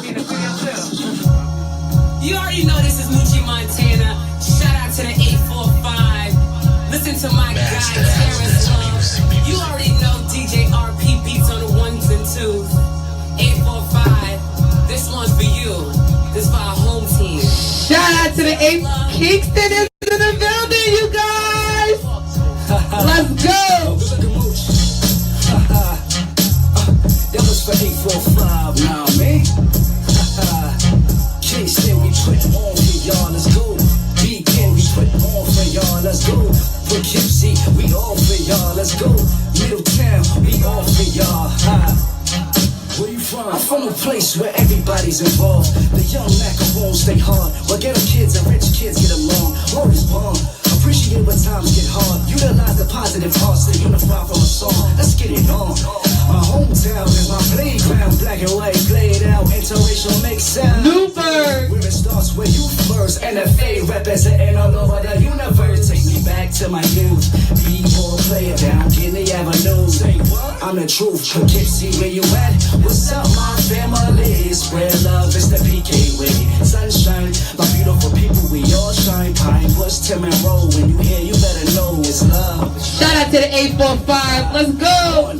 You already know this is Moochie Montana. Shout out to the 845. Listen to my guy, Terrence Love. You already know DJ RP beats on the ones and twos. 845. This one's for you. This for our home team. Shout out to the 8. Kingston is in the building, you guys. Let's go. That was for 845, now man. Kingston, we put on for y'all, let's go. Beacon, we put on for y'all, let's go. Poughkeepsie, we all for y'all, let's go. Middletown, we all for y'all. Where you from? I'm from a place where everybody's involved. The young macarons stay hard, while ghetto kids and rich kids get along. Word is bomb. Appreciate when times get hard. Utilize the positive hearts to unify from a song. Let's get it on. My hometown is my playground. Black and white played out. Interracial makes sound. Newburgh. Where it starts where you first. NFA representing all over the universe. Take me back to my youth. B-ball player down Guinea Avenue. Say what? I'm the truth. Poughkeepsie, where you at? What's up, my family? Spread love, it's the PK way. Sunshine, my beautiful people, we all shine. Pine Bush, Tim and Roll. When you hear, you better know it's love. Shout out to the 845. Let's go.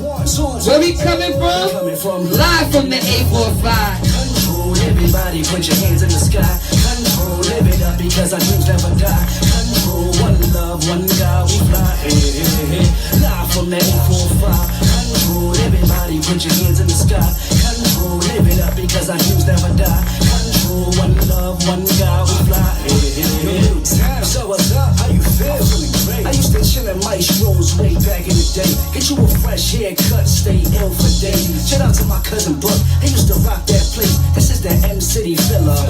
Where we coming from? Live from the 845. Control, everybody, put your hands in the sky. Control, live it up because our dreams never die. Control, one love, one God, we fly. Hey, hey, hey. Live from the 845. Control, everybody, put your hands in the sky. Control, live it up because our dreams never die. Control, one love, one God, we fly. Hey, hey, hey. So what's up? How you feel? I'm feeling great. I used to chill in Maestro's way back in the day. Get you a fresh haircut, stay ill for days. Shout out to my cousin Buck, he used to rock that place. This is the M City filler.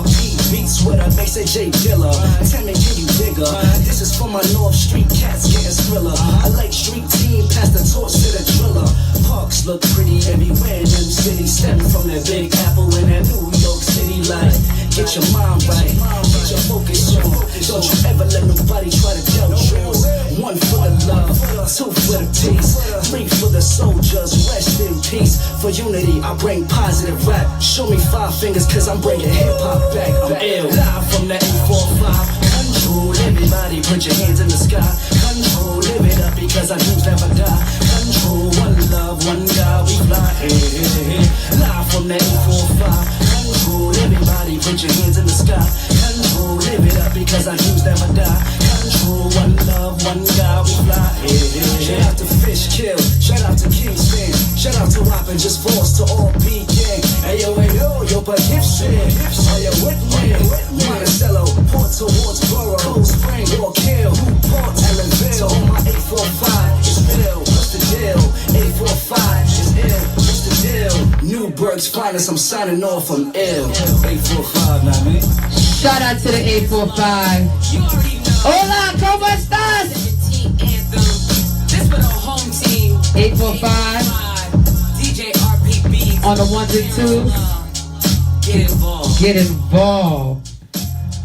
RP beats with a bass J Dilla. Tell me, can you digger? This is for my North Street cats getting thriller. I like street team, pass the torch to the driller. Parks look pretty everywhere in them cities. Stemming from that Big Apple in that New York City life. Get your mind right, get your focus on. Don't you ever let nobody try to doubt yours. One for the love, two for the peace, three for the soldiers, rest in peace. For unity, I bring positive rap. Show me 5 fingers, cause I'm bringing hip-hop back. I'm ill, live from the 845. Control, everybody, put your hands in the sky. Control, live it up because our dreams never die. Control, one love, one God, we fly. Hey, hey, hey. Live from the 845. Control, everybody, put your hands in the sky. Control, live it up because our dreams never die. Control, one love, one God, we fly. Hey, hey, hey. Shout out to Fish Kill, shout out to Kingston, shout out to Wap and Just Force, to all Beacon. Hey yo, yo, Poughkeepsie, are you with me? Monticello, Port towards Borough, Cold Spring, York Hill, Port Ellenville. To all my 845, it's ill, what's the deal? 845, it's ill, what's the deal? Newburgh's finest, I'm signing off, I'm ill. 845, now man. Shout out to the 845. Hola, ¿cómo estás? This for the home team. 845. DJ RP beats On the ones and twos. Get involved. Get involved.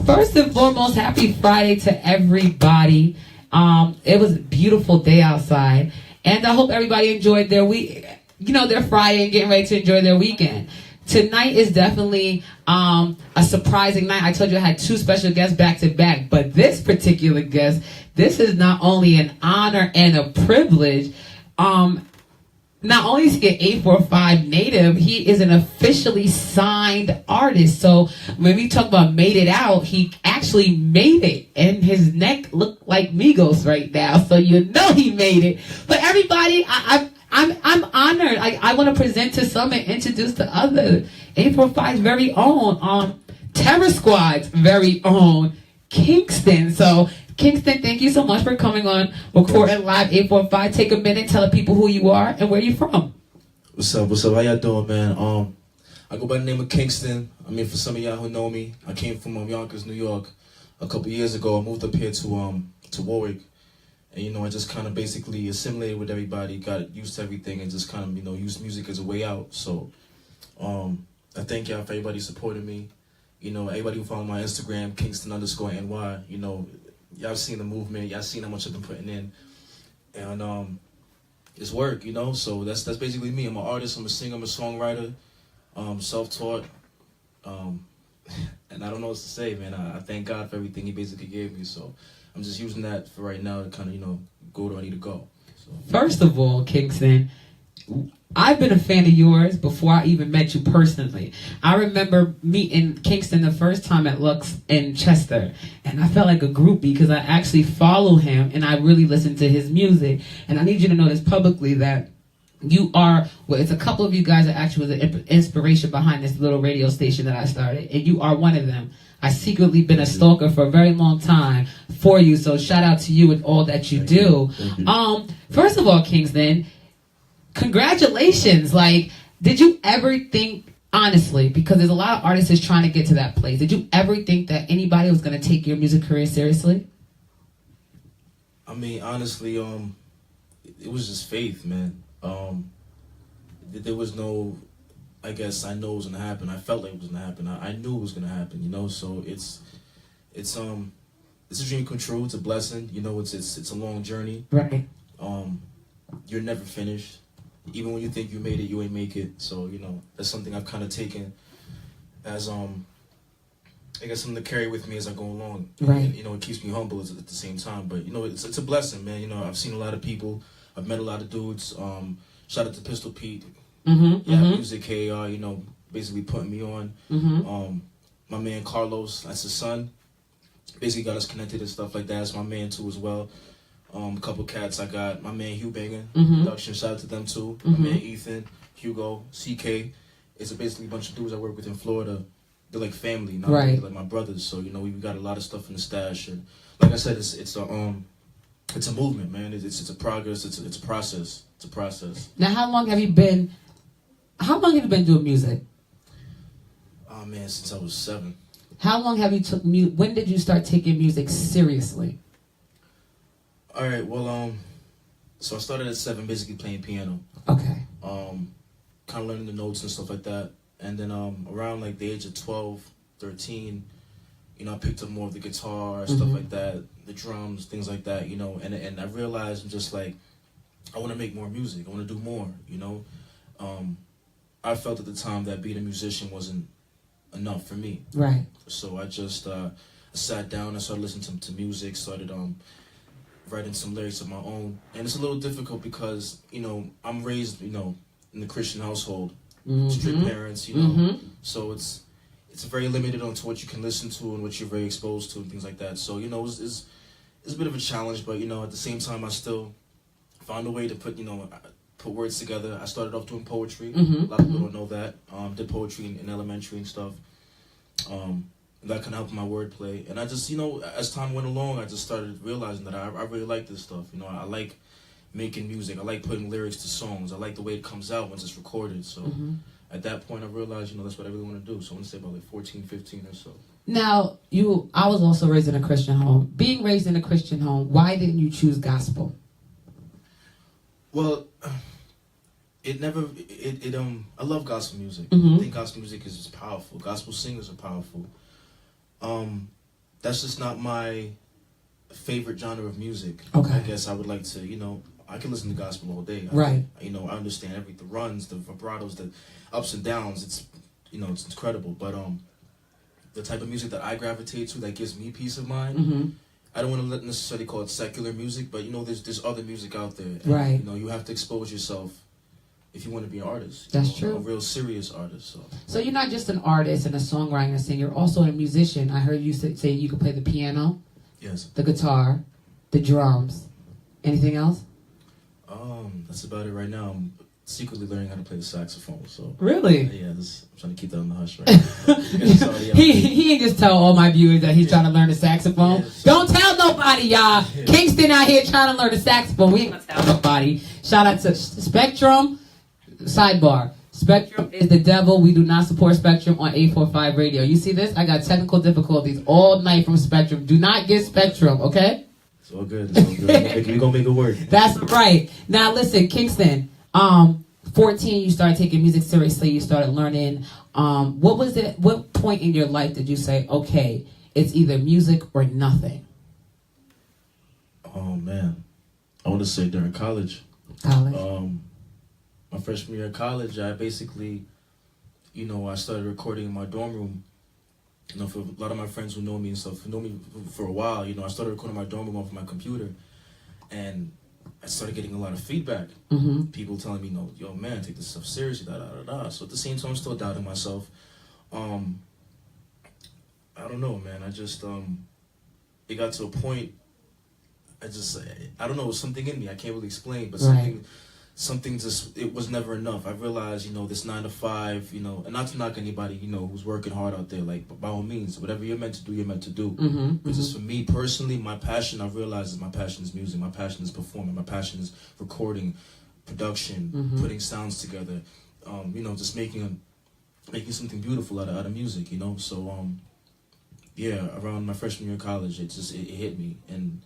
First and foremost, happy Friday to everybody. It was a beautiful day outside, and I hope everybody enjoyed their week. You know, their Friday and getting ready to enjoy their weekend. Tonight is definitely a surprising night. I told you I had 2 special guests back to back, but this particular guest, this is not only an honor and a privilege. Not only is he an 845 native, he is an officially signed artist. So when we talk about made it out, he actually made it, and his neck looked like Migos right now. So you know he made it. But everybody, I'm honored. I want to present to some and introduce to others. 845's very own, Terror Squad's very own Kingston. So Kingston, thank you so much for coming on Recording Live 845. Take a minute, tell the people who you are and where you're from. What's up? How y'all doing, man? I go by the name of Kingston. I mean, for some of y'all who know me, I came from Yonkers, New York a couple years ago. I moved up here to Warwick. And, you know, I just kind of basically assimilated with everybody, got used to everything, and just kind of, you know, used music as a way out. So I thank y'all for everybody supporting me. You know, everybody who follow my Instagram, Kingston_NY, you know, y'all seen the movement, y'all seen how much I've been putting in. And it's work, you know, so that's basically me. I'm an artist, I'm a singer, I'm a songwriter, self-taught, Um, and I don't know what to say, man. I thank God for everything He basically gave me. So I'm just using that for right now to kind of, go where I need to go. So. First of all, Kingston, I've been a fan of yours before I even met you personally. I remember meeting Kingston the first time at Lux in Chester, and I felt like a groupie because I actually follow him and I really listen to his music. And I need you to know this publicly that you are, well, it's a couple of you guys that actually was an inspiration behind this little radio station that I started, and you are one of them. I secretly been a stalker for a very long time for you, so shout out to you and all that you do. First of all, Kingston, congratulations. Like, did you ever think, honestly, because there's a lot of artists that's trying to get to that place, did you ever think that anybody was going to take your music career seriously? I mean, honestly, it was just faith, man. There was no, I guess I know it was gonna happen. I felt like it was gonna happen. I knew it was gonna happen, so it's a dream come true. It's a blessing, it's a long journey. Right. You're never finished. Even when you think you made it, you ain't make it. So, that's something I've kind of taken as I guess something to carry with me as I go along. Right. And, it keeps me humble at the same time. But it's a blessing, man. I've seen a lot of people. I've met a lot of dudes. Shout out to Pistol Pete. Music KR, basically putting me on. My man Carlos, that's his son. Basically got us connected and stuff like that. That's my man too as well. A couple cats I got. My man Hugh Banger, production. Shout out to them too. My man Ethan, Hugo, CK. It's basically a bunch of dudes I work with in Florida. They're like family, not right. Like my brothers. So we got a lot of stuff in the stash, and like I said, it's a movement, man. It's a progress. It's a process. It's a process. Now, how long have you been doing music? Oh man, since I was 7. How long have you when did you start taking music seriously? All right, well, so I started at 7, basically playing piano. Okay. Kind of learning the notes and stuff like that. And then around like the age of 12, 13, I picked up more of the guitar, stuff like that, the drums, things like that, and I realized I'm just like, I want to make more music. I want to do more, I felt at the time that being a musician wasn't enough for me. Right. So I just sat down and started listening to music, started writing some lyrics of my own. And it's a little difficult because, I'm raised, in the Christian household, strict parents, so it's very limited onto what you can listen to and what you're very exposed to and things like that. So, it's a bit of a challenge, but, at the same time, I still found a way to put words together. I started off doing poetry. A lot of people don't know that. Did poetry in elementary and stuff. That kind of helped my wordplay. And I just, as time went along, I just started realizing that I really like this stuff. I like making music. I like putting lyrics to songs. I like the way it comes out once it's recorded. So at that point, I realized, that's what I really want to do. So I want to say about like 14, 15 or so. Now, I was also raised in a Christian home. Being raised in a Christian home, why didn't you choose gospel? Well, I love gospel music. I think gospel music is just powerful. Gospel singers are powerful. That's just not my favorite genre of music. Okay. I guess I would like to, I can listen to gospel all day. Right. I understand the runs, the vibratos, the ups and downs. It's, it's incredible. But the type of music that I gravitate to that gives me peace of mind, I don't want to necessarily call it secular music, but there's other music out there. And, right. You have to expose yourself if you want to be an artist. That's true. A real serious artist. So you're not just an artist and a songwriter and singer, you're also a musician. I heard you say you could play the piano. Yes. The guitar, the drums. Anything else? That's about it right now. I'm secretly learning how to play the saxophone. So really? Yeah, I'm trying to keep that on the hush right now. he ain't just tell all my viewers that he's trying to learn the saxophone. Yeah, don't tell nobody, y'all. Yeah. Kingston out here trying to learn the saxophone. We ain't gonna tell nobody. Shout out to Spectrum. Sidebar. Spectrum is the devil. We do not support Spectrum on 845 radio. You see this? I got technical difficulties all night from Spectrum. Do not get Spectrum, okay? It's all good. We're going to make it work. That's right. Now, listen, Kingston, 14, you started taking music seriously. You started learning. What point in your life did you say, okay, it's either music or nothing? Oh, man. I want to say during college. College? My freshman year of college, I basically, you know, I started recording in my dorm room. You know, for a lot of my friends who know me and stuff, who know me for a while, you know, I started recording my dorm room off my computer, and I started getting a lot of feedback. Mm-hmm. People telling me, "No, yo, man, take this stuff seriously." Da da da da. So at the same time, I'm still doubting myself. I don't know, man. I just it got to a point. I don't know. It was something in me. I can't really explain, but something just, it was never enough. I realized, you know, this 9 to 5, you know, and not to knock anybody, you know, who's working hard out there. Like, by all means, whatever you're meant to do, you're meant to do. Mm-hmm. But just for me personally, my passion, I realized is my passion is music. My passion is performing. My passion is recording, production, putting sounds together. You know, just making something beautiful out of music. You know, so yeah, around my freshman year of college, it hit me, and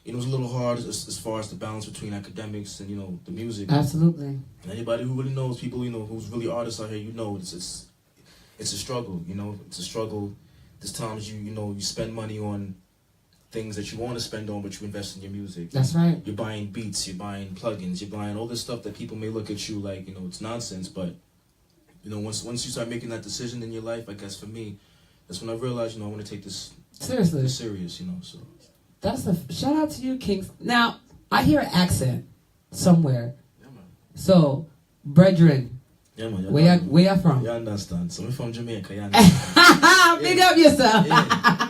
it was a little hard as far as the balance between academics and, you know, the music. Absolutely. And anybody who really knows, people, you know, who's really artists out here, you know, it's a struggle, you know. It's a struggle. There's times you know, you spend money on things that you want to spend on, but you invest in your music. That's right. You're buying beats, you're buying plugins, you're buying all this stuff that people may look at you like, you know, it's nonsense. But, you know, once you start making that decision in your life, I guess for me, that's when I realized, you know, I want to take this seriously, serious, you know, so. That's a shout out to you, Kings. Now, I hear an accent somewhere. Yeah, man. So, brethren, Yeah, man. where you from? You understand. So, I'm from Jamaica, you understand. Big up yourself.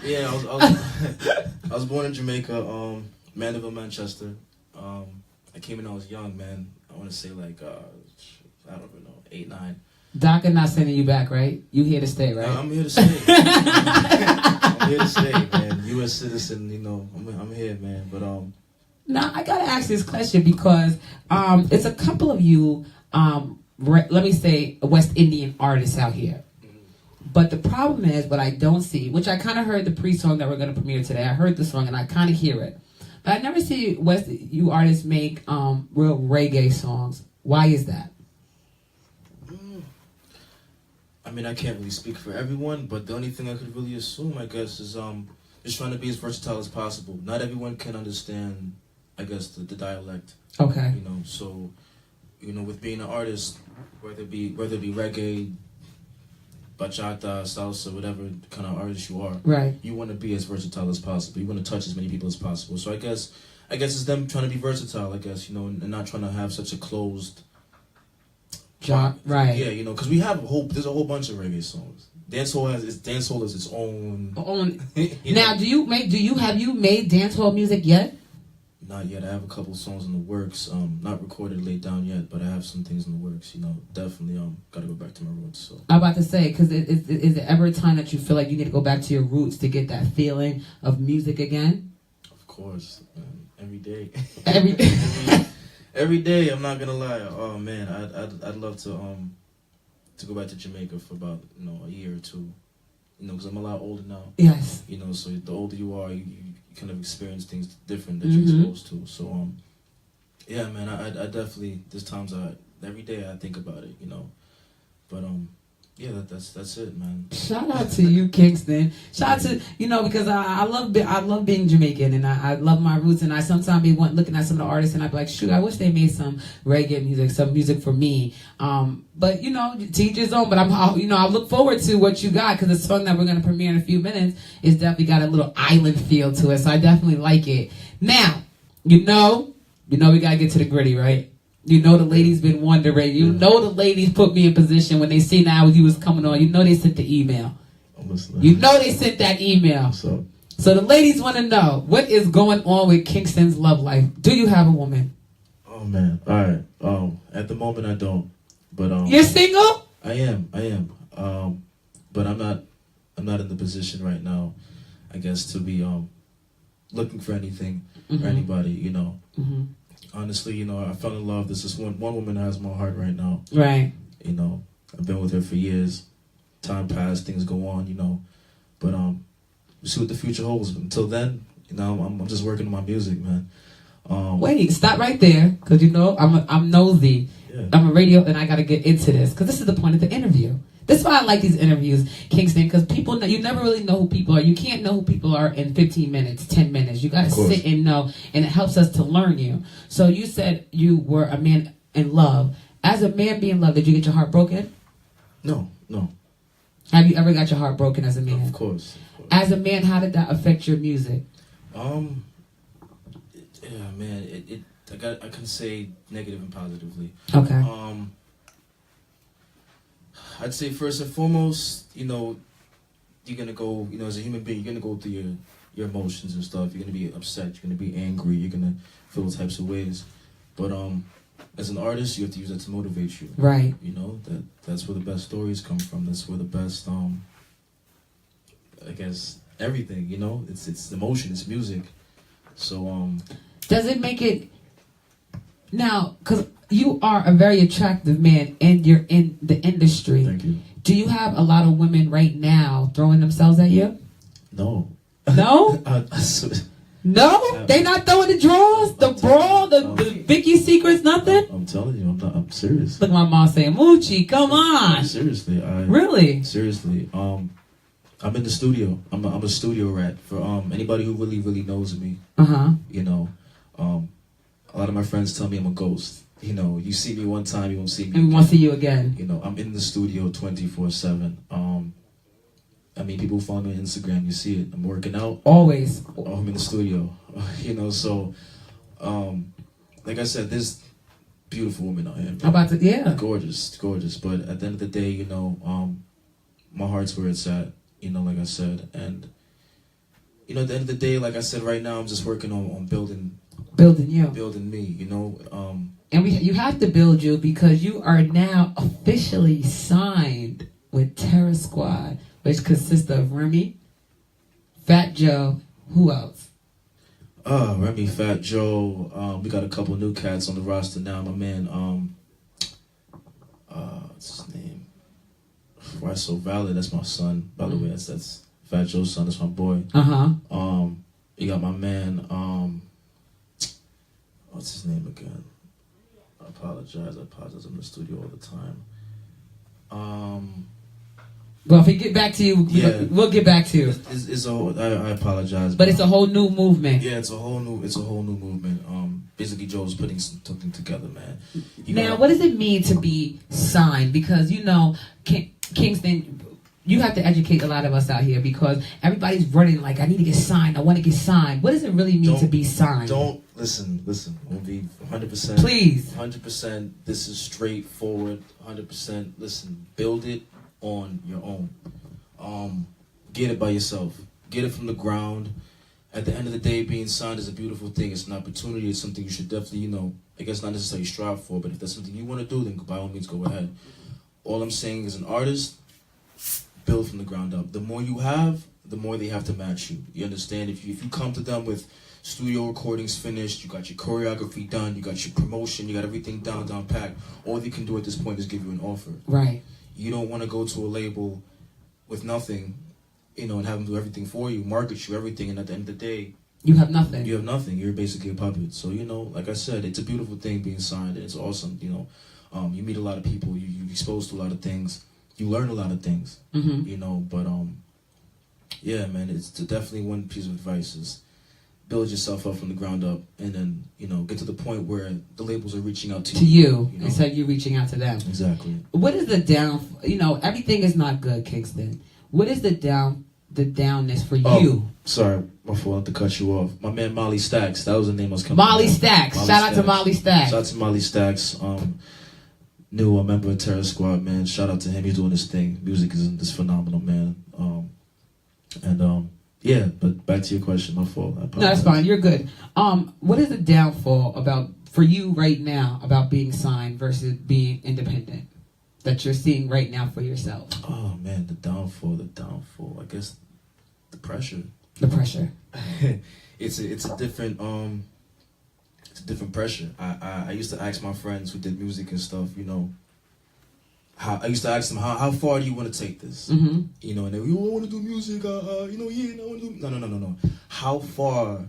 Yeah, I was born in Jamaica, Mandeville, Manchester. I came when I was young, man. I want to say like, I don't even know, 8, 9. Doc is not sending you back, right? You here to stay, right? I'm here to stay. I'm here to stay, man. U.S. citizen, you know. I'm here, man. But now I gotta ask this question because it's a couple of you, let me say, West Indian artists out here. But the problem is, what I don't see, which I kind of heard the pre-song that we're gonna premiere today. I heard the song and I kind of hear it, but I never see you artists make real reggae songs. Why is that? I mean, I can't really speak for everyone, but the only thing I could really assume, I guess, is just trying to be as versatile as possible. Not everyone can understand, I guess, the dialect. Okay. You know, so, you know, with being an artist, whether it be reggae, bachata, salsa, whatever kind of artist you are, right? You want to be as versatile as possible. You want to touch as many people as possible. So I guess it's them trying to be versatile, I guess, you know, and not trying to have such a closed. Right. Yeah, you know, because we have there's a whole bunch of reggae songs. Dancehall is its own. Now, have you made dancehall music yet? Not yet. I have a couple songs in the works. Not recorded, laid down yet, but I have some things in the works. You know, definitely. Got to go back to my roots. So I'm about to say, because is there ever a time that you feel like you need to go back to your roots to get that feeling of music again? Of course, man. Every day. Every day. Every day, I'm not gonna lie. Oh man, I'd love to go back to Jamaica for about, you know, a year or two, you know, because I'm a lot older now. Yes. You know, so the older you are, you kind of experience things different that you're exposed to. So yeah, man, I definitely, there's times every day I think about it, you know, but yeah, that's it, man. Shout out to you, Kingston. Shout out to, you know, because I love being Jamaican, and I love my roots, and I sometimes be looking at some of the artists and I be like, shoot, I wish they made some reggae music, some music for me. But you know, teach his own. But I look forward to what you got, because the song that we're gonna premiere in a few minutes is definitely got a little island feel to it. So I definitely like it. Now, you know, we gotta get to the gritty, right? You know the ladies been wondering. You know the ladies put me in position when they see now you was coming on. You know they sent the email. I'm listening. You know they sent that email. So the ladies want to know, what is going on with Kingston's love life? Do you have a woman? Oh man. All right. At the moment I don't. But You're single? I am. But I'm not in the position right now, I guess, to be looking for anything or anybody, you know. Mm-hmm. Honestly, you know, I fell in love. This is one woman that has my heart right now. Right. You know, I've been with her for years. Time passed, things go on, you know. But we'll see what the future holds. Until then, you know, I'm just working on my music, man. Wait, stop right there, because you know I'm nosy. Yeah. I'm a radio, and I got to get into this, because this is the point of the interview. That's why I like these interviews, Kingston, because people, you never really know who people are. You can't know who people are in 15 minutes, 10 minutes. You got to sit and know, and it helps us to learn you. So you said you were a man in love. As a man being in love, did you get your heart broken? No, No, Have you ever got your heart broken as a man? of course. As a man, how did that affect your music? Yeah, man. I can say negative and positively. Okay. I'd say first and foremost, you know, you're gonna go, you know, as a human being, you're gonna go through your emotions and stuff. You're gonna be upset. You're gonna be angry. You're gonna feel all types of ways. But as an artist, you have to use that to motivate you. Right. You know, that's where the best stories come from. That's where the best I guess everything. You know, it's emotion. It's music. So Does it make it now? Because you are a very attractive man, and you're in the industry. Thank you. Do you have a lot of women right now throwing themselves at you? No. No. No, they not throwing the draws, the brawl, the Vicky Secrets, nothing. I'm telling you, I'm serious. Look, at my mom saying, "Moochie, come on." Seriously, Really? Seriously, I'm in the studio. I'm a studio rat. For anybody who really knows me, you know, a lot of my friends tell me I'm a ghost. You know, you see me one time, you won't see me. And we want to see you again. You know, I'm in the studio 24/7. I mean, people follow me on Instagram. You see it. I'm working out. Always. I'm in the studio. You know, so like I said, there's beautiful women out here. I'm about to, yeah. Gorgeous. But at the end of the day, you know, my heart's where it's at. You know, like I said, and you know, at the end of the day, like I said, right now I'm just working on building you, building me. You know, and you have to build you because you are now officially signed with Terror Squad, which consists of Remy, Fat Joe, who else? Remy, Fat Joe. We got a couple new cats on the roster now. My man, what's his name? Why So Valid? That's my son. By the way, that's Fat Joe's son. That's my boy. You got my man. What's his name again? I apologize. I'm in the studio all the time. Well, if we get back to you, we'll get back to you. I apologize. But it's a whole new movement. Yeah, it's a whole new movement. Basically, Joe's putting something together, man. What does it mean to be signed? Because you know, Kingston, you have to educate a lot of us out here because everybody's running like, I need to get signed. I want to get signed. What does it really mean to be signed? Don't listen. We'll be 100%. Please. 100%. This is straightforward. 100%. Listen, build it on your own. Get it by yourself. Get it from the ground. At the end of the day, being signed is a beautiful thing. It's an opportunity. It's something you should definitely, you know, I guess not necessarily strive for, but if that's something you want to do, then by all means go ahead. All I'm saying is, an artist, build from the ground up. The more you have, the more they have to match you. You understand? If you come to them with studio recordings finished, you got your choreography done, you got your promotion, you got everything down packed, all they can do at this point is give you an offer. Right. You don't want to go to a label with nothing, you know, and have them do everything for you, market you, everything, and at the end of the day, you have nothing. You have nothing. You're basically a puppet. So, you know, like I said, it's a beautiful thing being signed, and it's awesome, you know. You meet a lot of people, you're exposed to a lot of things, you learn a lot of things, you know, but yeah, man, it's definitely one piece of advice is build yourself up from the ground up, and then, you know, get to the point where the labels are reaching out to you know? instead of you reaching out to them. Exactly. What is the you know, everything is not good, Kingston. What is the downness for you? Sorry, my fault to cut you off. My man Molly Stacks, that was the name I was coming Molly Stacks. Shout out to Molly Stacks. Shout out to Molly Stacks. New member of Terror Squad, man. Shout out to him. He's doing his thing. Music is phenomenal, man. Yeah, but back to your question, my fault. No, that's fine. You're good. What is the downfall for you right now about being signed versus being independent that you're seeing right now for yourself? Oh man, the downfall. I guess the pressure. The pressure. It's a different it's a different pressure. I used to ask my friends who did music and stuff, you know, I used to ask them, how far do you want to take this? You know, and they, I want to do music, you know, yeah, I want to do... No. How far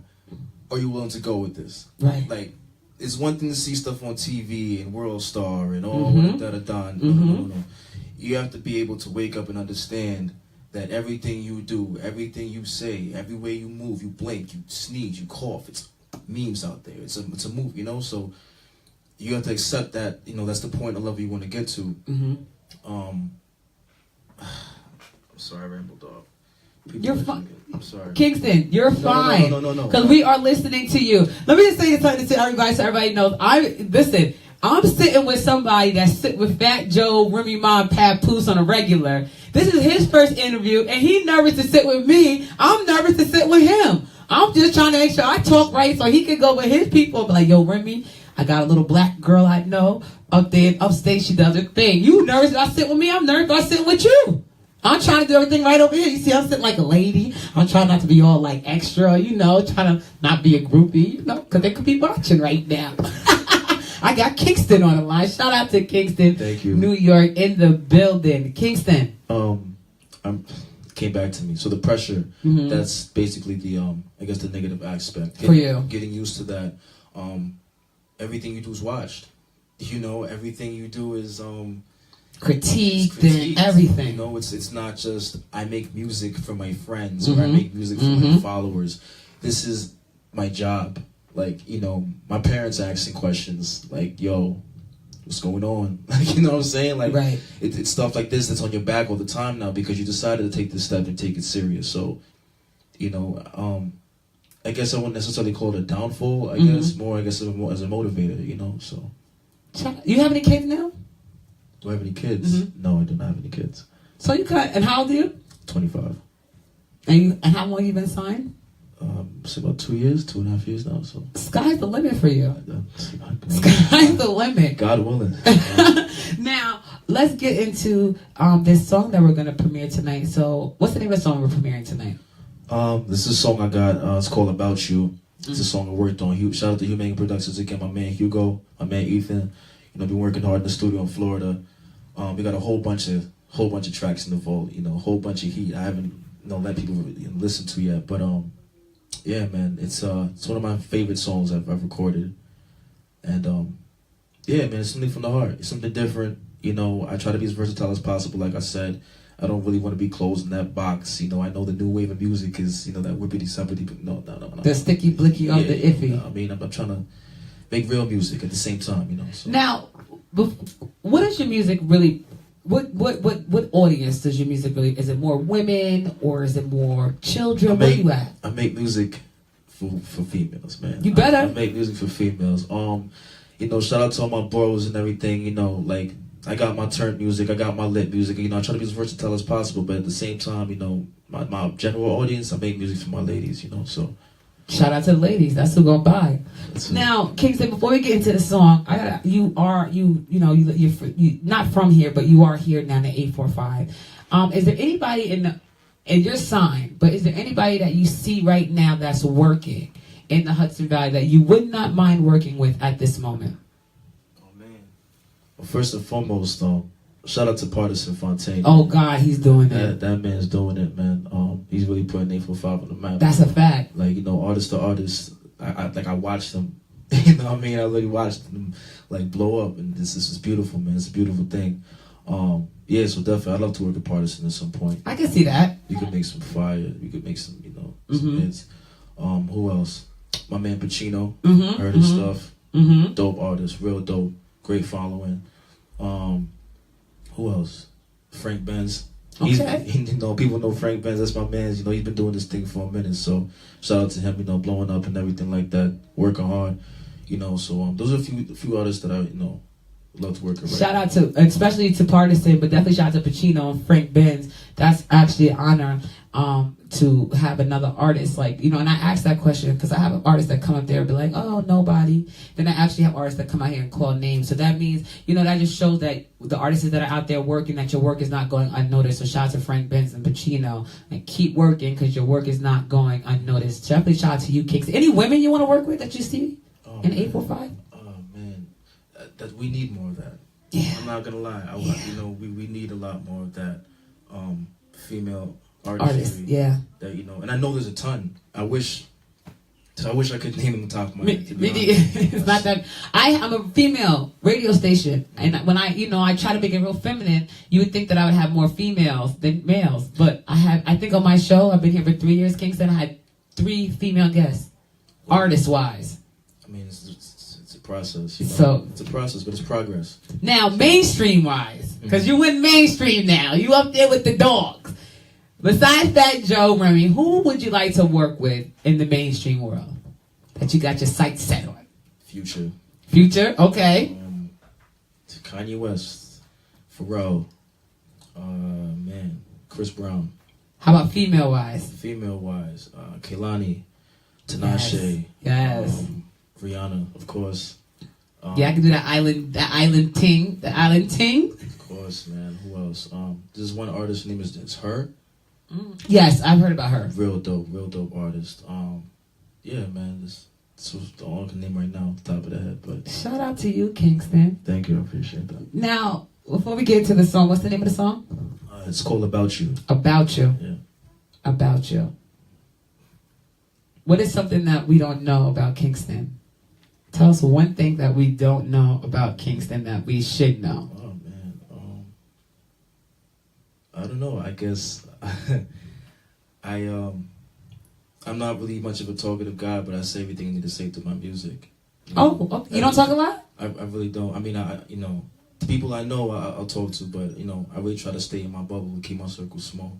are you willing to go with this? Right. Like, it's one thing to see stuff on TV and World Star and all da-da-da. No. You have to be able to wake up and understand that everything you do, everything you say, every way you move, you blink, you sneeze, you cough, it's memes out there. It's a movie, you know? So you have to accept that, you know, that's the point of level you want to get to. I'm sorry, Ramble Dog. People You're listen fine. to me. I'm sorry. Kingston, you're fine. No. Because we are listening to you. Let me just say something to everybody so everybody knows. I'm sitting with somebody that sit with Fat Joe, Remy Ma, and Papoose on a regular. This is his first interview, and he's nervous to sit with me. I'm nervous to sit with him. I'm just trying to make sure I talk right so he can go with his people. Be like, yo, Remy, I got a little black girl I know up there upstate. She does her thing. You nervous I sit with me? I'm nervous I sit with you. I'm trying to do everything right over here. You see, I'm sitting like a lady. I'm trying not to be all like extra, trying to not be a groupie, because they could be watching right now. I got Kingston on the line. Shout out to Kingston, Thank you. New York, in the building. Kingston. Came back to me. So the pressure, that's basically the I guess the negative aspect. For you. Getting used to that. Everything you do is watched. Everything you do is Critiqued and everything. It's not just I make music for my friends or I make music for my followers. This is my job. Like, my parents asking questions like, yo, what's going on? Like, you know what I'm saying? Like, right. It's stuff like this that's on your back all the time now because you decided to take this step and take it serious. So, I guess I wouldn't necessarily call it a downfall. I guess as a motivator, so. You have any kids now? Do I have any kids? No, I do not have any kids. So and how old are you? 25. And how long you been signed? It's about 2.5 years now. So sky's the limit for you. Sky's Sky's the limit. God willing. Now let's get into this song that we're gonna premiere tonight. So what's the name of the song we're premiering tonight? This is a song I got. It's called About You. It's a song I worked on. Shout out to Humane Productions again. My man Hugo, my man Ethan. Been working hard in the studio in Florida. We got a whole bunch of tracks in the vault. A whole bunch of heat I haven't let people listen to yet. But yeah, man, it's one of my favorite songs I've recorded. And yeah, man, it's something from the heart. It's something different. I try to be as versatile as possible. Like I said, I don't really want to be closed in that box. I know the new wave of music is that whippity sappity. No. The sticky blicky of the iffy. I'm trying to make real music at the same time, so. Now, what is your music really? What audience does your music really? Is it more women or is it more children? Where you at? I make music for females, man. You better. I make music for females. Shout out to all my bros and everything. Like I got my turnt music, I got my lit music. I try to be as versatile as possible, but at the same time, my general audience, I make music for my ladies. So. Shout out to the ladies. That's who gonna buy. Now, Kingston, before we get into the song, you're not from here, but you are here now in the 845. Is there anybody and you're signed, but is there anybody that you see right now that's working in the Hudson Valley that you would not mind working with at this moment? Oh man. Well, first and foremost, shout out to Partisan Fontaine. Oh God, he's doing it. That man's doing it, man. He's really putting 845 on the map. That's a fact. Like, artist to artist, I watched them. I literally watched them like blow up, and this is beautiful, man. It's a beautiful thing. Yeah, so definitely, I'd love to work with Partisan at some point. I can see that. We could make some fire. We could make some, some hits. Who else? My man Pacino. Heard his stuff. Dope artist, real dope, great following. Who else? Frank Benz. Okay. People know Frank Benz. That's my man. He's been doing this thing for a minute. So shout out to him. Blowing up and everything like that. Working hard. So those are a few artists that I love to work with. Shout out to, especially to Partisan, but definitely shout out to Pacino and Frank Benz. That's actually an honor to have another artist and I ask that question because I have artists that come up there and be like, oh, nobody. Then I actually have artists that come out here and call names. So that means, that just shows that the artists that are out there working, that your work is not going unnoticed. So shout out to Frank Benz and Pacino and keep working because your work is not going unnoticed. Definitely shout out to you, Kicks. Any women you want to work with that you see in 845? Oh man, that we need more of that. Yeah. I'm not gonna lie. We need a lot more of that. Female artists. Yeah. That and I know there's a ton. I wish I could name them on top of my head. It's not that I'm a female radio station, and when I try to make it real feminine, you would think that I would have more females than males, but I think on my show, I've been here for 3 years, Kingston, I had 3 female guests, artist wise. I mean, it's a process. You know? So- it's a process, but it's progress. Now, mainstream wise, because you went mainstream now, you up there with the dogs. Besides Fat Joe, Remy, who would you like to work with in the mainstream world that you got your sights set on? Future. Future, okay. Kanye West, Pharrell, man, Chris Brown. How about female wise? Female wise, Kehlani, Tinashe, Yes. Rihanna, of course. Yeah, I can do that island ting. Of course, man. Who else? There's one artist. Her name is Her. Yes, I've heard about her. Real dope artist. Yeah, man. This was the only I can name right now off the top of the head. But Shout out to you, Kingston. thank you, I appreciate that. Now, before we get to the song, what's the name of the song? It's called About You. About You. Yeah. About You. What is something that we don't know about Kingston? Tell us one thing that we don't know about Kingston that we should know. Oh man. I don't know. I guess I'm not really much of a talkative guy, but I say everything I need to say through my music. You know? Oh, you don't talk a lot? I really don't. I mean, the people I know I'll talk to, but I really try to stay in my bubble and keep my circle small.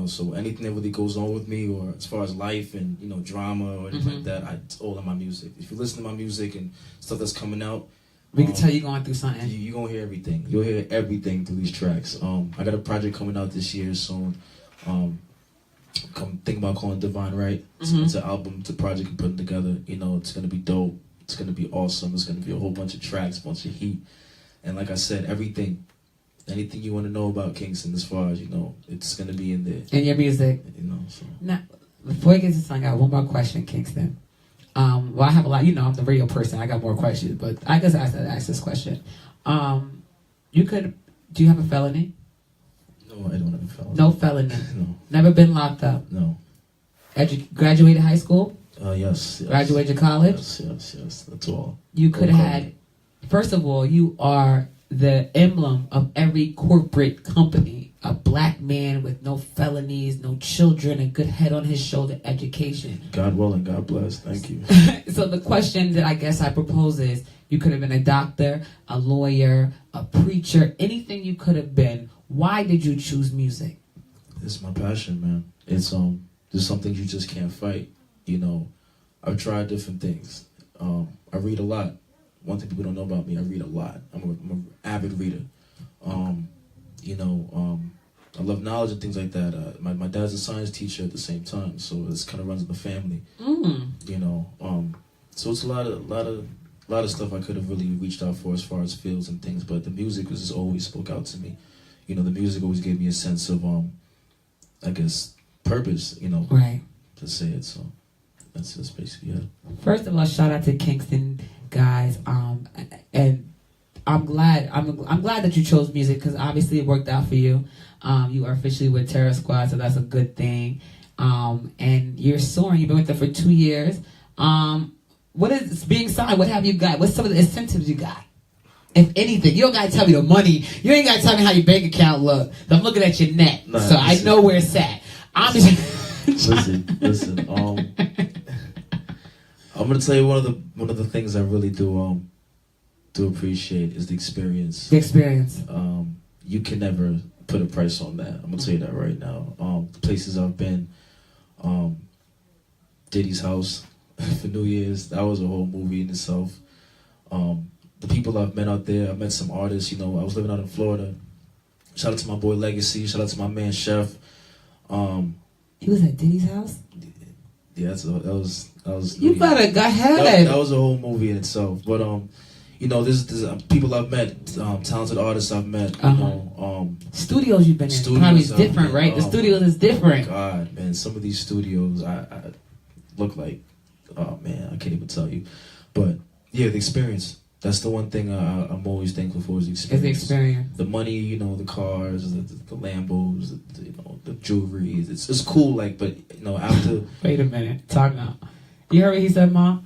So anything that really goes on with me, or as far as life and drama or anything like that, it's all in my music. If you listen to my music and stuff that's coming out, We can tell you're going through something. you're gonna hear everything. You'll hear everything through these tracks. I got a project coming out this year soon. Think about calling it Divine Right. It's an album, it's a project I'm putting together. It's gonna be dope. It's gonna be awesome. It's gonna be a whole bunch of tracks, a bunch of heat, and like I said, anything you want to know about Kingston, as far as it's gonna be in there. In your music. So. Now, before we get to the song, I got one more question, Kingston. Well, I have a lot. I'm the radio person. I got more questions, but I guess I said ask this question. Do you have a felony? No, I don't have a felony. No felony. No. Never been locked up. No. Graduated high school. Yes. Graduated college. Yes. That's all. You could have Okay. had. First of all, you are the emblem of every corporate company. A black man with no felonies, no children, a good head on his shoulder, education. God willing, God bless. Thank you. So the question that I guess I propose is, you could have been a doctor, a lawyer, a preacher, anything you could have been. Why did you choose music? It's my passion, man. It's there's some things you just can't fight. I've tried different things. I read a lot. One thing people don't know about me, I read a lot. I'm an avid reader. I love knowledge and things like that. My dad's a science teacher at the same time, so this kind of runs in the family. So it's a lot of stuff I could have really reached out for as far as fields and things, but the music was just always spoke out to me. The music always gave me a sense of I guess purpose. Right. To say it. So that's basically it. First of all, shout out to Kingston, guys. And I'm glad that you chose music, because obviously it worked out for you. You are officially with Terror Squad, so that's a good thing. And you're soaring. You've been with them for 2 years. What is being signed? What have you got? What's some of the incentives you got? If anything, you don't gotta tell me the money. You ain't gotta tell me how your bank account look. I'm looking at your net, Nah, so I know where it's at. I'm just Listen. I'm gonna tell you one of the things I really do appreciate is the experience. the experience. You can never put a price on that. I'm gonna tell you that right now. The places I've been, Diddy's house for New Year's, that was a whole movie in itself. The people I've met out there, I met some artists. I was living out in Florida. Shout out to my boy Legacy. Shout out to my man Chef. You was at Diddy's house? Yeah, that was. You better go ahead. That was a whole movie in itself. But there's people I've met, talented artists I've met. Studios you've been in Studios probably I've different, been- right? The oh studios is different. God, man, some of these studios I look like, oh man, I can't even tell you. But yeah, the experience. That's the one thing I'm always thankful for is the experience. It's the experience. The money, the cars, the Lambos, the jewelry. It's cool, but after. Wait a minute. Talk now. You heard what he said, Ma?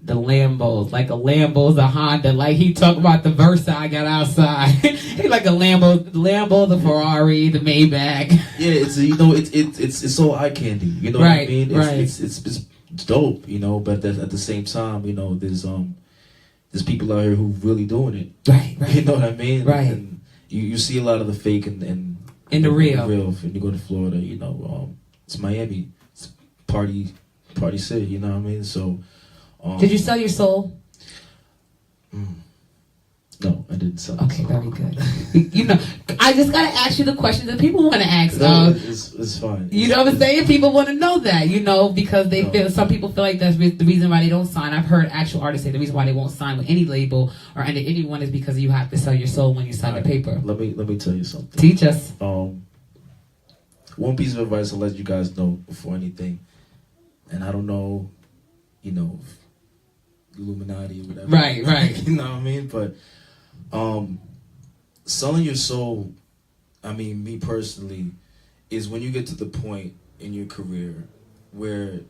The Lambos. Like a Lambo's a Honda. Like he talked about the Versa I got outside. He like a Lambo, the Ferrari, the Maybach. Yeah, it's all eye candy. You know what I Right, mean? right. It's dope, but at the same time, there's there's people out here who really doing it. Right, You know what I mean? Right. And you see a lot of the fake and In the real. When you go to Florida, you know, it's Miami, it's party city. You know what I mean? So. Did you sell your soul? No, I didn't sell. Okay, very good. You know, I just gotta ask you the questions that people want to ask. No, it's fine. You know what I'm saying? People want to know that, you know, because they feel, some people feel like that's the reason why they don't sign. I've heard actual artists say the reason why they won't sign with any label or under anyone is because you have to sell your soul when you sign the paper. Let me tell you something. Teach us. One piece of advice I'll let you guys know before anything, and I don't know, you know, Illuminati or whatever. Right. You know what I mean? But selling your soul, I mean, me personally, is when you get to the point in your career where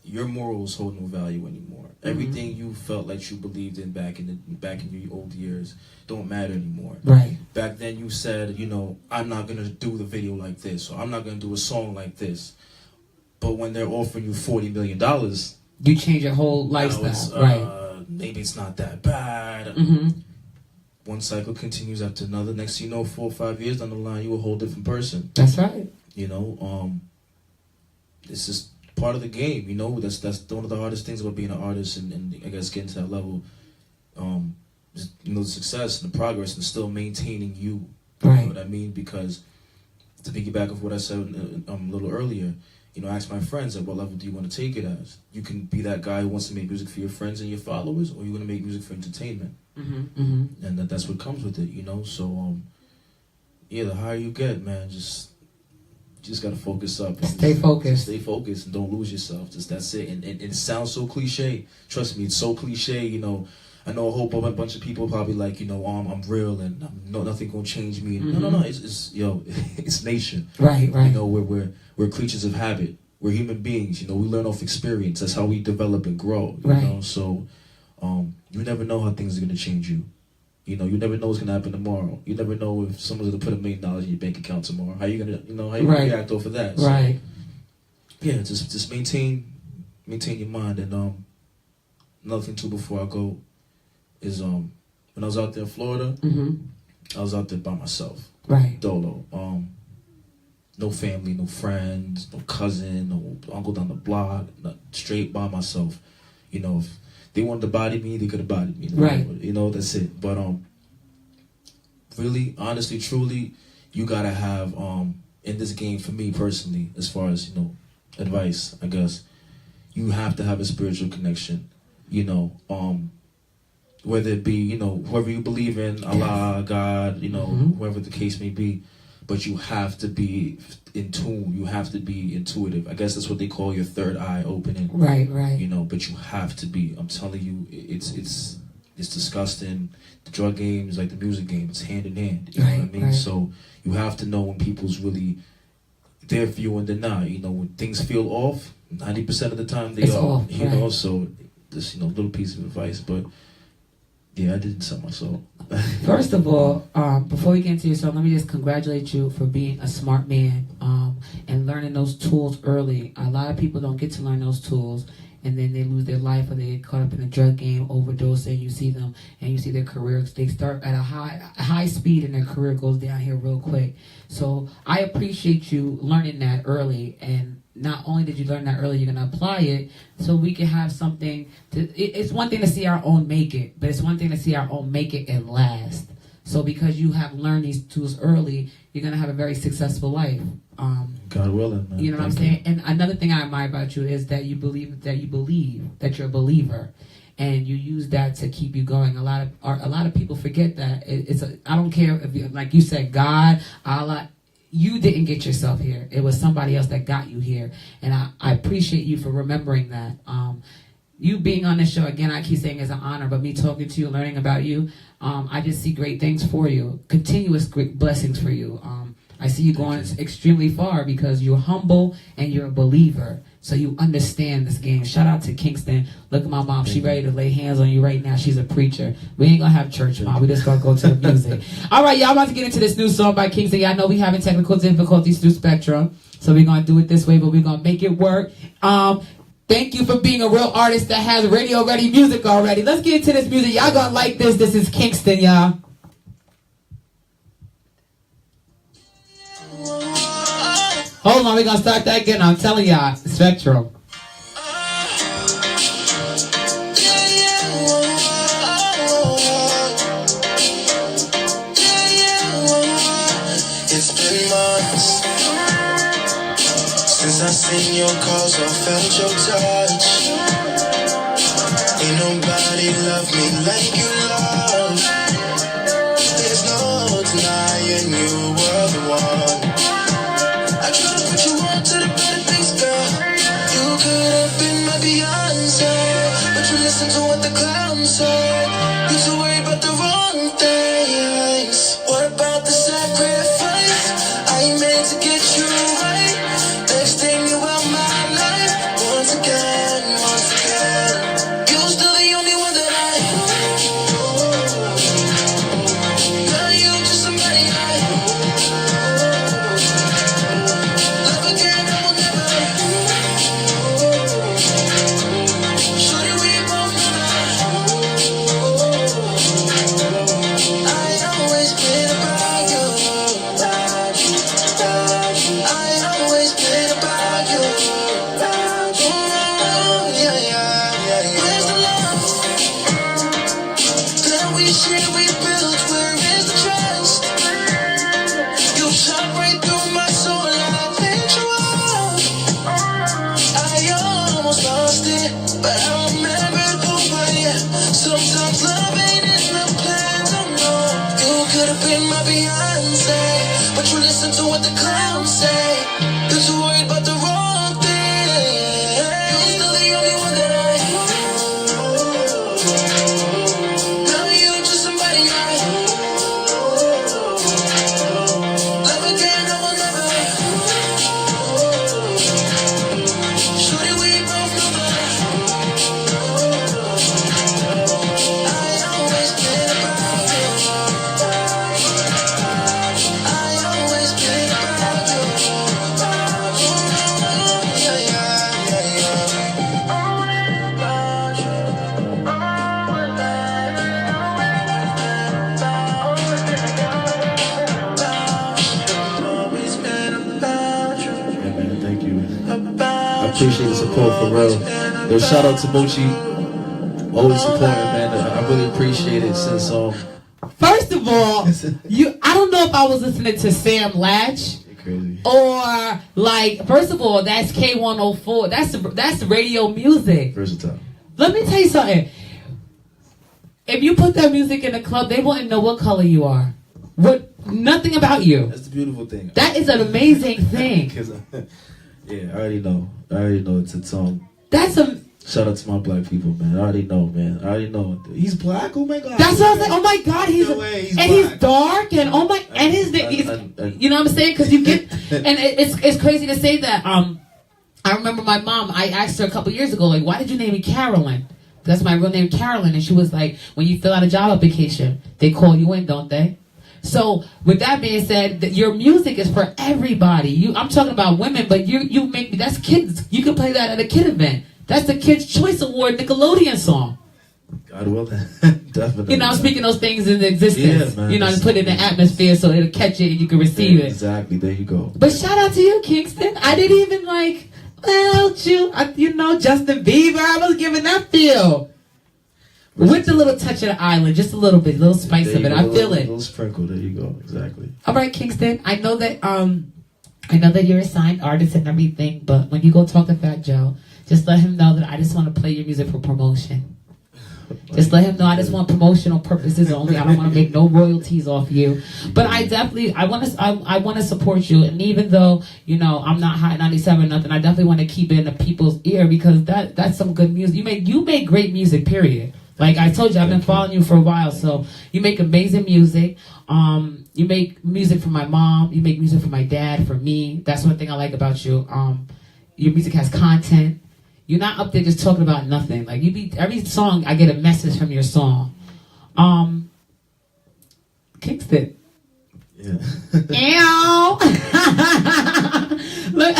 your morals hold no value anymore. Everything you felt like you believed in back in your old years don't matter anymore. Right. Back then you said, you know, I'm not gonna do the video like this, or I'm not gonna do a song like this. But when they're offering you $40 million, you change your whole lifestyle. Right. Maybe it's not that bad. One cycle continues after another. Next thing you know, 4 or 5 years down the line, you're a whole different person. That's right. You know, it's just part of the game. You know, that's one of the hardest things about being an artist, and I guess getting to that level. Just, you know, the success and the progress, and still maintaining you. Right. You know what I mean? Because to piggyback off what I said a little earlier, you know, ask my friends, at what level do you want to take it as? You can be that guy who wants to make music for your friends and your followers, or you want to make music for entertainment. And that's what comes with it, you know. So, yeah, the higher you get, man, you just gotta focus up. Stay focused. Stay focused and don't lose yourself. Just that's it. And it sounds so cliche. Trust me, it's so cliche. You know, I know a bunch of people probably like, you know, I'm real and nothing gonna change me. No. It's nation. Right. You know, we're creatures of habit. We're human beings. You know, we learn off experience. That's how we develop and grow. You know, so you never know how things are gonna change you. You know, you never know what's gonna happen tomorrow. You never know if someone's gonna put $1 million in your bank account tomorrow. How you gonna react off of that? So, right. Yeah, just maintain your mind. And another thing too before I go is when I was out there in Florida, I was out there by myself. Right. Dolo. No family, no friends, no cousin, no uncle down the block. Straight by myself. You know, if they wanted to body me, they could have bodied me. Right. You know, that's it. But really, honestly, truly, you gotta have in this game, for me personally, as far as, you know, advice, I guess, you have to have a spiritual connection. You know, whether it be, you know, whoever you believe in, Allah, God, you know, whoever the case may be. But you have to be in tune. You have to be intuitive. I guess that's what they call your third eye opening. Right. You know, but you have to be. I'm telling you, it's disgusting. The drug game is like the music game. It's hand in hand. You know what I mean? Right. So you have to know when people's really there for you and they're not. You know, when things feel off, 90% of the time they it's are. Off, you know, so this, you know, little piece of advice, but yeah, I didn't sell my soul. First of all, before we get into your song, let me just congratulate you for being a smart man and learning those tools early. A lot of people don't get to learn those tools, and then they lose their life or they get caught up in a drug game, overdose, and you see them and you see their careers. They start at a high speed and their career goes down here real quick. So I appreciate you learning that early, and not only did you learn that early, you're going to apply it so we can have something it's one thing to see our own make it, but it's one thing to see our own make it and last. So because you have learned these tools early, you're going to have a very successful life. God willing, man. You know what I'm saying? And another thing I admire about you is that you believe that you're a believer, and you use that to keep you going. A lot of people forget that. I don't care if you, like you said, God, Allah. You didn't get yourself here. It was somebody else that got you here. And I appreciate you for remembering that. You being on this show, again, I keep saying it's an honor, but me talking to you, learning about you, I just see great things for you. Continuous great blessings for you. I see you going extremely far because you're humble and you're a believer. So you understand this game. Shout out to Kingston. Look at my mom. She ready to lay hands on you right now. She's a preacher. We ain't going to have church, Mom. We just going to go to the music. All right, y'all about to get into this new song by Kingston. Y'all know we having technical difficulties through Spectrum. So we're going to do it this way, but we're going to make it work. Thank you for being a real artist that has radio ready music already. Let's get into this music. Y'all gonna like this. This is Kingston, y'all. Hold on, we're gonna start that again. I'm telling y'all, Spectrum. It's been months since I seen your calls, I felt your touch. Ain't nobody love me like you love. There's no denying you were the one. I could've put you on to the better things, girl. You could've been my Beyonce, but you listen to what the clowns say. You too worried about the wrong things. What about the sacrifice I made to get you right? Next thing you out my life, once again, once again. You're still the only one that I Now you just somebody I love again, I will never. Shorty, we both know that I always been about you. I always been about you. Yeah, yeah, yeah, yeah. Where's the love that we share, we built? Where is the trust? You shot right through my soul and I picked you up. I almost lost it, but I remembered who I am. Sometimes love ain't in the plans, oh no. You could've been my Beyonce, but you listen to what the clowns say. You're too worried about the wrong thing. You're still the only one that I Now you just somebody I love again, I will never. Shorty, we both know that I always been about you. I always been about you. Yeah, yeah, yeah, yeah. Always been about you. Always been about you. Yeah, man, thank you. I About appreciate the support for real. Yo, shout out to Mochi. Always supporting, man. I really appreciate it since First of all, I don't know if I was listening to Sam Latch you're crazy. or like, first of all, that's K104. That's radio music. Versatile. Let me tell you something. If you put that music in a club, they wouldn't know what color you are. Nothing about you. That's the beautiful thing. That is an amazing thing. 'Cause, yeah, I already know. It's That's a. shout out to my black people, man. I already know, man. I already know. He's black. Oh my god. That's what I was like. Oh my God, he's No way, he's and black. he's dark and oh my and he's you know what I'm saying? Because you get and it's crazy to say that. I remember my mom. I asked her a couple years ago, like, why did you name me Carolyn? That's my real name, Carolyn, and she was like, when you fill out a job application, they call you in, don't they? So with that being said, that your music is for everybody. I'm talking about women, but you make me. That's kids. You can play that at a kid event. That's the Kids' Choice Award Nickelodeon song. God willing. Definitely. You know, I'm speaking those things into existence. Yeah, man. You know, and put it in the atmosphere so it'll catch it and you can receive it. Exactly. There you go. But shout out to you, Kingston. I didn't even Justin Bieber. I was giving that feel. With the little touch of the island, just a little bit, a little spice There of you it. go, I feel a it. little sprinkle. There you go. Exactly. All right, Kingston. I know that you're a signed artist and everything, but when you go talk to Fat Joe, just let him know that I just want to play your music for promotion. Just let him know I just want promotional purposes only. I don't want to make no royalties off you. But I want to support you. And even though, you know, I'm not Hot 97 or nothing, I definitely want to keep it in the people's ear because that's some good music. You make great music, period. Like I told you, I've been following you for a while, so you make amazing music. You make music for my mom. You make music for my dad, for me. That's one thing I like about you. Your music has content. You're not up there just talking about nothing. Like every song, I get a message from your song. Kingston. Yeah. Ow! Look,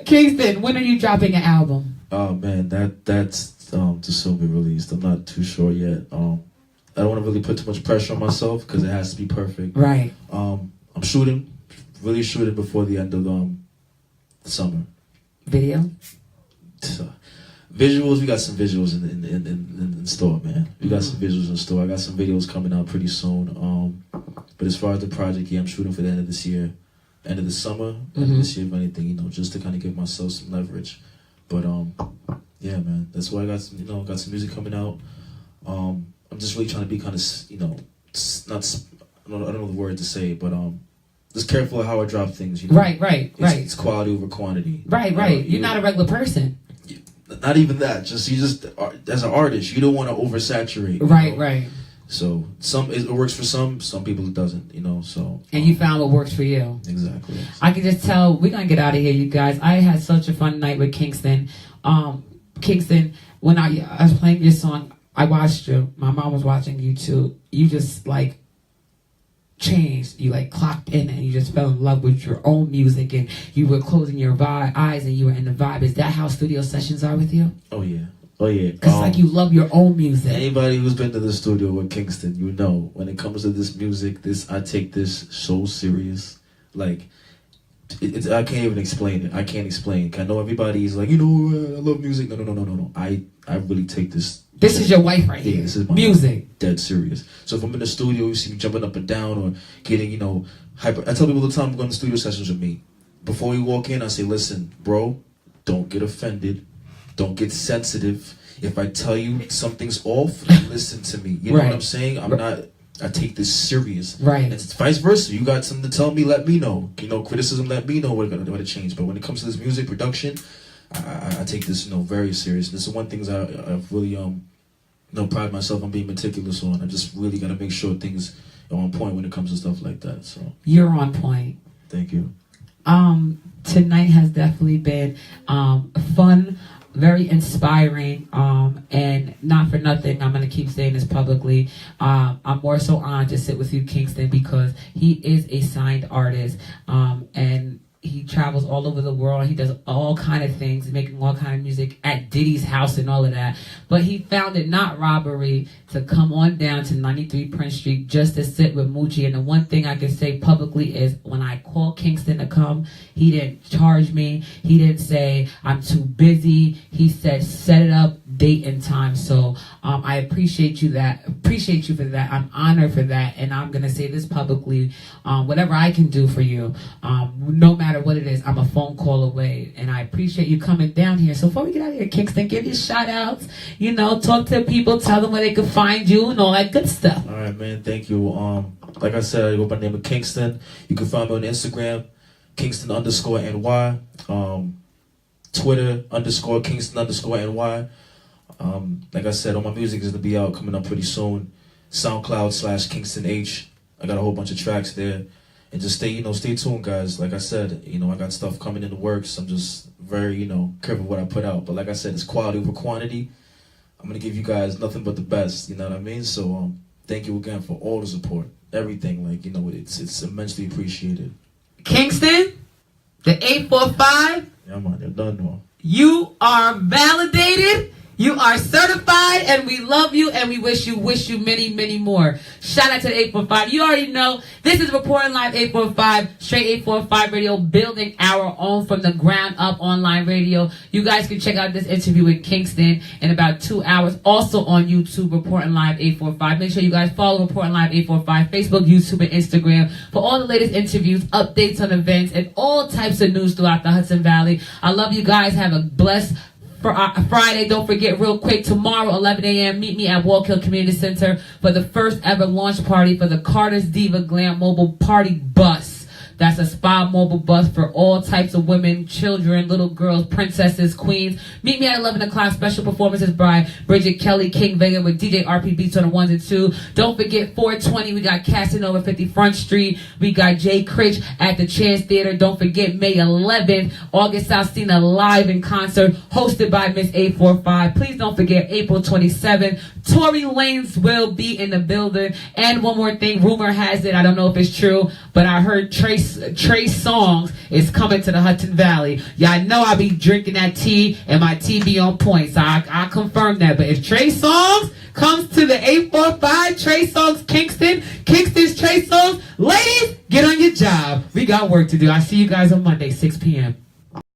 Kingston, when are you dropping an album? Oh man, that's to still be released. I'm not too sure yet. I don't want to really put too much pressure on myself because it has to be perfect. Right. I'm really shooting before the end of the summer. Video. Visuals, we got some visuals in store, man. We got some visuals in store. I got some videos coming out pretty soon. But as far as the project, yeah, I'm shooting for the end of this year, end of the summer, end of this year, if anything, you know, just to kind of give myself some leverage. But yeah, man, that's why I got some, got some music coming out. I'm just really trying to be kind of, I don't know the word to say, but just careful of how I drop things. Right. It's quality over quantity. Right. You're not a regular person. Not even that. You just as an artist, you don't want to oversaturate. Right. So it works for some people it doesn't. So. And you found what works for you. Exactly. I can just tell we're gonna get out of here, you guys. I had such a fun night with Kingston. Kingston, when I was playing your song, I watched you. My mom was watching you too. You just like changed. You like clocked in and you just fell in love with your own music and you were closing your eyes and you were in the vibe. Is that how studio sessions are with you? Oh yeah. Because like you love your own music. Anybody who's been to the studio with Kingston, when it comes to this music, I take this so serious. Like, I can't even explain it. I can't explain. I know everybody's like, I love music. No. I really take this. This is your wife right here. This is my music. Dead serious. So if I'm in the studio, you see me jumping up and down or getting, hyper. I tell people all the time, I'm going to studio sessions with me. Before we walk in, I say, listen, bro, don't get offended. Don't get sensitive. If I tell you something's off, listen to me. You know what I'm saying? I take this serious. Right. And it's vice versa. You got something to tell me, let me know. Criticism, let me know what to change. But when it comes to this music production, I take this, very serious. This is one thing I've really, pride myself on being meticulous on. I just really got to make sure things are on point when it comes to stuff like that. So you're on point. Thank you. Tonight has definitely been fun, very inspiring, and not for nothing, I'm going to keep saying this publicly. I'm more so honored to sit with you, Kingston, because he is a signed artist, and he travels all over the world. He does all kind of things, making all kind of music at Diddy's house and all of that. But he found it not robbery to come on down to 93 Prince Street just to sit with Moochie. And the one thing I can say publicly is when I called Kingston to come, he didn't charge me. He didn't say, I'm too busy. He said, set it up, date and time. So I appreciate you for that. I'm honored for that. And I'm going to say this publicly, whatever I can do for you, no matter what it is, I'm a phone call away. And I appreciate you coming down here. So before we get out of here, Kingston, give your shout outs, talk to people, tell them where they can find you and all that good stuff. All right, man. Thank you. Like I said, I go by the name of Kingston. You can find me on Instagram, Kingston_NY. Twitter _Kingston_NY. Like I said, all my music is going to be out coming up pretty soon. SoundCloud /Kingston H. I got a whole bunch of tracks there. And just stay tuned, guys. Like I said, I got stuff coming in the works. I'm just very, careful what I put out. But like I said, it's quality over quantity. I'm going to give you guys nothing but the best, you know what I mean? So thank you again for all the support. Everything, it's immensely appreciated. Kingston, the 845. Yeah, man, you're done now. You are validated. You are certified, and we love you, and we wish you many, many more. Shout out to the 845. You already know, this is Reporting Live 845, straight 845 radio, building our own from the ground up online radio. You guys can check out this interview with Kingston in about 2 hours, also on YouTube, Reporting Live 845. Make sure you guys follow Reporting Live 845, Facebook, YouTube, and Instagram for all the latest interviews, updates on events, and all types of news throughout the Hudson Valley. I love you guys. Have a blessed Friday. Don't forget, real quick, tomorrow 11 a.m. meet me at Walk Hill Community Center for the first ever launch party for the Carter's Diva Glam Mobile Party Bus. That's a spa mobile bus for all types of women, children, little girls, princesses, queens. Meet me at 11 o'clock. Special performances by Bridget Kelly, King Vega with DJ RP Beats on the 1s and 2s. Don't forget 420. We got Casanova 50 Front Street. We got Jay Critch at the Chance Theater. Don't forget May 11th, August Alsina live in concert hosted by Miss 845. Please don't forget April 27th. Tory Lanez will be in the building. And one more thing, rumor has it, I don't know if it's true, but I heard Trey Trey Songz is coming to the Hudson Valley. Y'all know I be drinking that tea and my tea be on point, so I confirm that. But if Trey Songz comes to the 845, Trey Songz Kingston's Trey Songz, ladies, get on your job. We got work to do. I see you guys on Monday, 6 p.m.